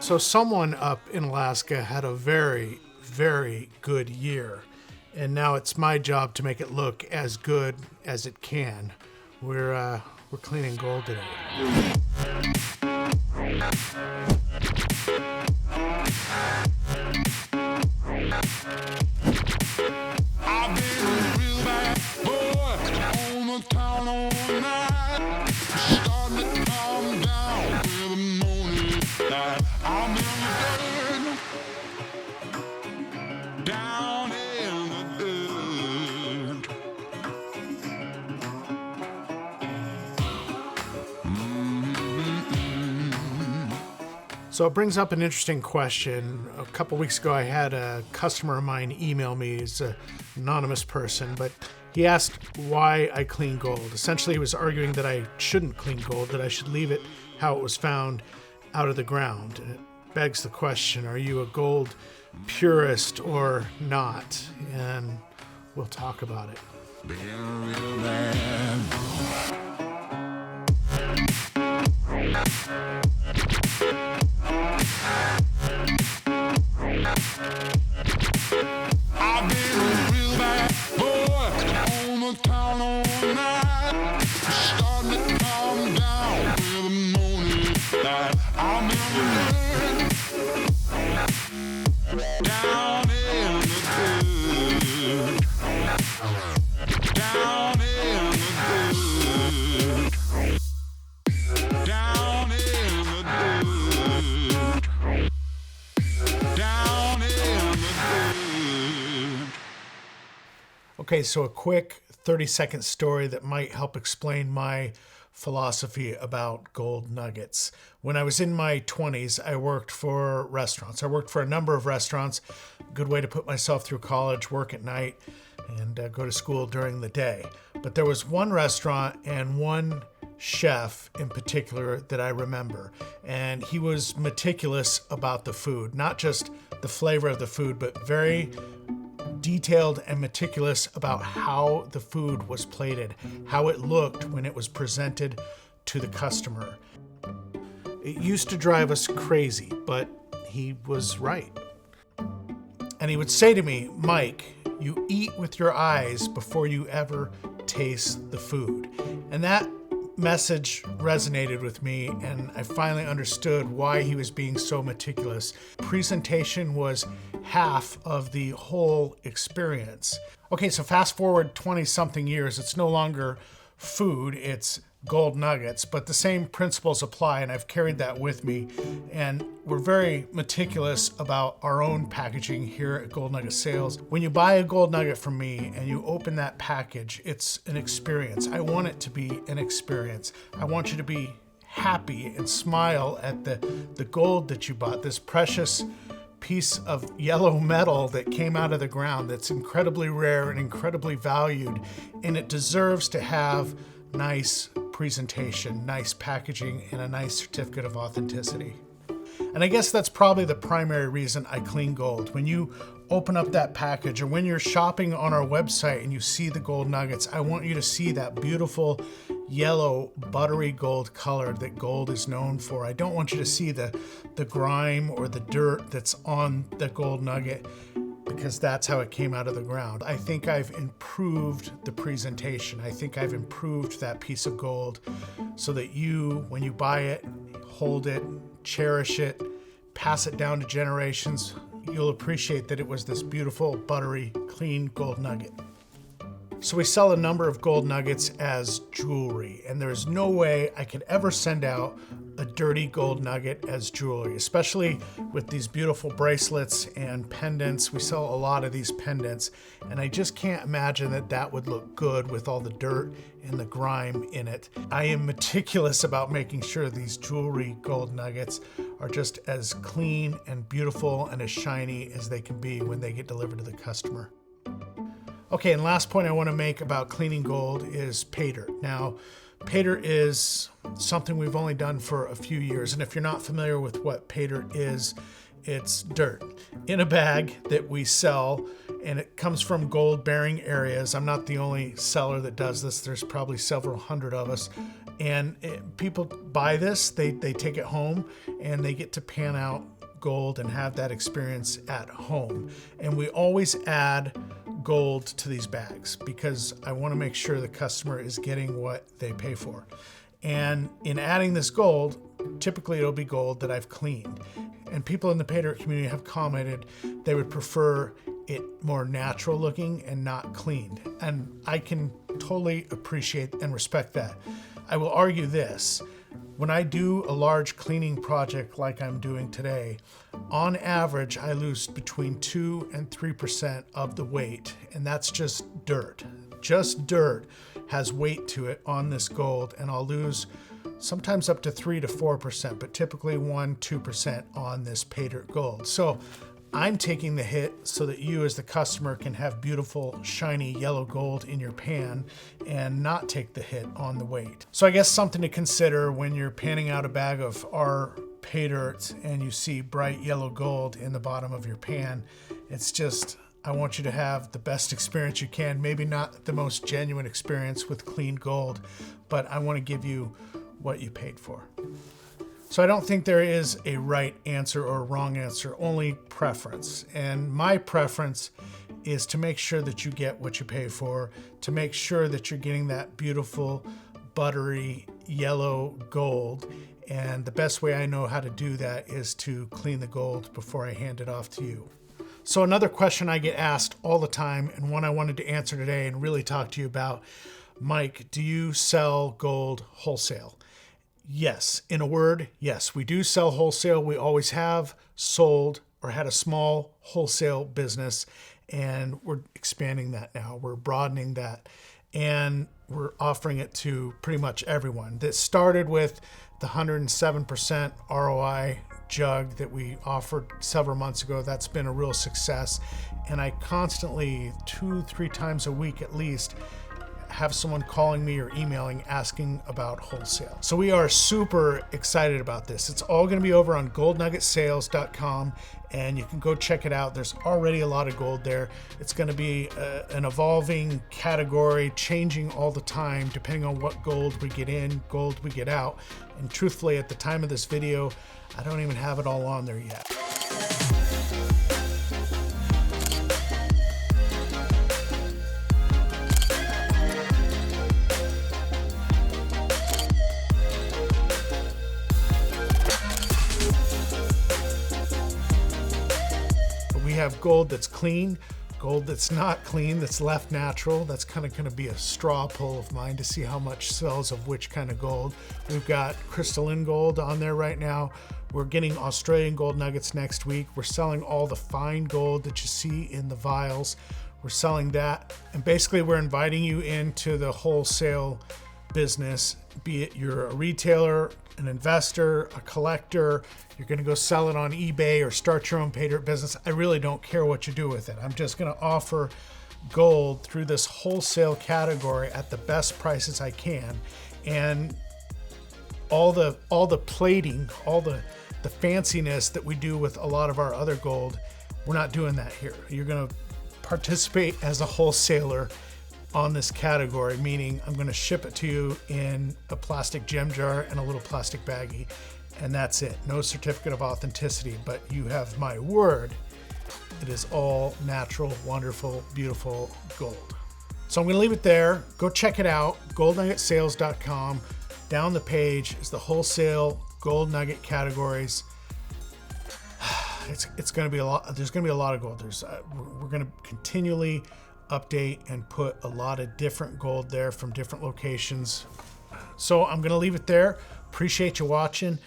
So someone up in Alaska had a very, very good year, and now it's my job to make it look as good as it can. We're cleaning gold today. I've been a real bad boy on the town all night. Starting to calm down with the morning light. I'm in the dirt, down in the dirt. So it brings up an interesting question. A couple weeks ago, I had a customer of mine email me. He's an anonymous person, but he asked why I clean gold. Essentially, he was arguing that I shouldn't clean gold, that I should leave it how it was found out of the ground. And it begs the question, are you a gold purist or not? And we'll talk about it. Being a real bad boy. I've been a real bad boy on the town all night. Starting to calm down with the morning light. I'm in the dirt, down in the dirt, down in the dirt, down in the dirt, down in the dirt. Okay, so a quick 30-second story that might help explain my philosophy about gold nuggets. When I was in my 20s, I worked for restaurants. I worked for a number of restaurants. Good way to put myself through college, work at night, and go to school during the day. But there was one restaurant and one chef in particular that I remember. And he was meticulous about the food, not just the flavor of the food, but very detailed and meticulous about how the food was plated, how it looked when it was presented to the customer. It used to drive us crazy, but he was right. And he would say to me, Mike, you eat with your eyes before you ever taste the food. And that message resonated with me, and I finally understood why he was being so meticulous. Presentation was half of the whole experience. Okay, so fast forward 20-something years, it's no longer food, it's gold nuggets, but the same principles apply, and I've carried that with me. And we're very meticulous about our own packaging here at Gold Nugget Sales. When you buy a gold nugget from me and you open that package, it's an experience. I want it to be an experience. I want you to be happy and smile at the gold that you bought, this precious piece of yellow metal that came out of the ground that's incredibly rare and incredibly valued, and it deserves to have nice presentation, nice packaging, and a nice certificate of authenticity. And I guess that's probably the primary reason I clean gold. When you open up that package, or when you're shopping on our website and you see the gold nuggets, I want you to see that beautiful yellow buttery gold color that gold is known for. I don't want you to see the grime or the dirt that's on the gold nugget, because that's how it came out of the ground. I think I've improved the presentation. I think I've improved that piece of gold so that you, when you buy it, hold it, cherish it, pass it down to generations, you'll appreciate that it was this beautiful, buttery, clean gold nugget. So we sell a number of gold nuggets as jewelry, and there's no way I could ever send out a dirty gold nugget as jewelry, especially with these beautiful bracelets and pendants. We sell a lot of these pendants, and I just can't imagine that that would look good with all the dirt and the grime in it. I am meticulous about making sure these jewelry gold nuggets are just as clean and beautiful and as shiny as they can be when they get delivered to the customer. Okay, and last point I want to make about cleaning gold is Paydirt. Now, Paydirt is something we've only done for a few years, and if you're not familiar with what Paydirt is, it's dirt in a bag that we sell, and it comes from gold-bearing areas. I'm not the only seller that does this. There's probably several hundred of us, and people buy this, they take it home, and they get to pan out gold and have that experience at home. And we always add gold to these bags because I want to make sure the customer is getting what they pay for. And in adding this gold, typically it'll be gold that I've cleaned. And people in the Paydirt community have commented they would prefer it more natural looking and not cleaned. And I can totally appreciate and respect that. I will argue this. When I do a large cleaning project like I'm doing today, on average, I lose between 2 and 3% of the weight, and that's just dirt. Just dirt has weight to it on this gold, and I'll lose sometimes up to 3 to 4%, but typically 1-2% on this Paydirt gold. So I'm taking the hit so that you as the customer can have beautiful, shiny yellow gold in your pan and not take the hit on the weight. So I guess something to consider when you're panning out a bag of our Paydirt and you see bright yellow gold in the bottom of your pan. It's just, I want you to have the best experience you can. Maybe not the most genuine experience with clean gold, but I want to give you what you paid for. So I don't think there is a right answer or a wrong answer, only preference. And my preference is to make sure that you get what you pay for, to make sure that you're getting that beautiful, buttery, yellow gold. And the best way I know how to do that is to clean the gold before I hand it off to you. So another question I get asked all the time, and one I wanted to answer today and really talk to you about, Mike, do you sell gold wholesale? Yes. In a word, yes, we do sell wholesale. We always have sold or had a small wholesale business, and we're expanding that now. We're broadening that, and we're offering it to pretty much everyone. That started with the 107% ROI jug that we offered several months ago. That's been a real success. And I constantly, 2-3 times a week at least, have someone calling me or emailing asking about wholesale. So we are super excited about this. It's all going to be over on goldnuggetsales.com, and you can go check it out. There's already a lot of gold there. It's going to be an evolving category, changing all the time depending on what gold we get in, gold we get out. And truthfully, at the time of this video, I don't even have it all on there yet. We have gold that's clean, gold that's not clean, that's left natural. That's kind of going to be a straw poll of mine to see how much sells of which kind of gold. We've got crystalline gold on there right now. We're getting Australian gold nuggets next week. We're selling all the fine gold that you see in the vials. We're selling that. And basically we're inviting you into the wholesale business, be it you're a retailer, an investor, a collector, you're going to go sell it on eBay or start your own Paydirt business. I really don't care what you do with it. I'm just going to offer gold through this wholesale category at the best prices I can. And all the plating, all the fanciness that we do with a lot of our other gold, we're not doing that here. You're going to participate as a wholesaler on this category, meaning I'm going to ship it to you in a plastic gem jar and a little plastic baggie, and that's it. No certificate of authenticity, but you have my word. It is all natural, wonderful, beautiful gold. So I'm going to leave it there. Go check it out, goldnuggetsales.com. Down the page is the wholesale gold nugget categories. It's going to be a lot. There's going to be a lot of gold. We're going to continually update and put a lot of different gold there from different locations. So I'm going to leave it there. Appreciate you watching.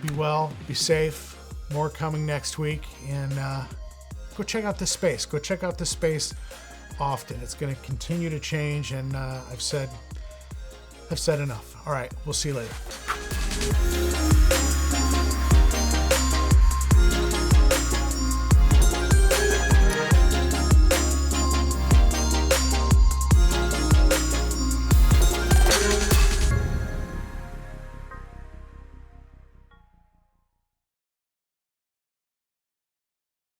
Be well, be safe. More coming next week. And go check out this space. Go check out this space often. It's going to continue to change. And I've said enough. All right. We'll see you later.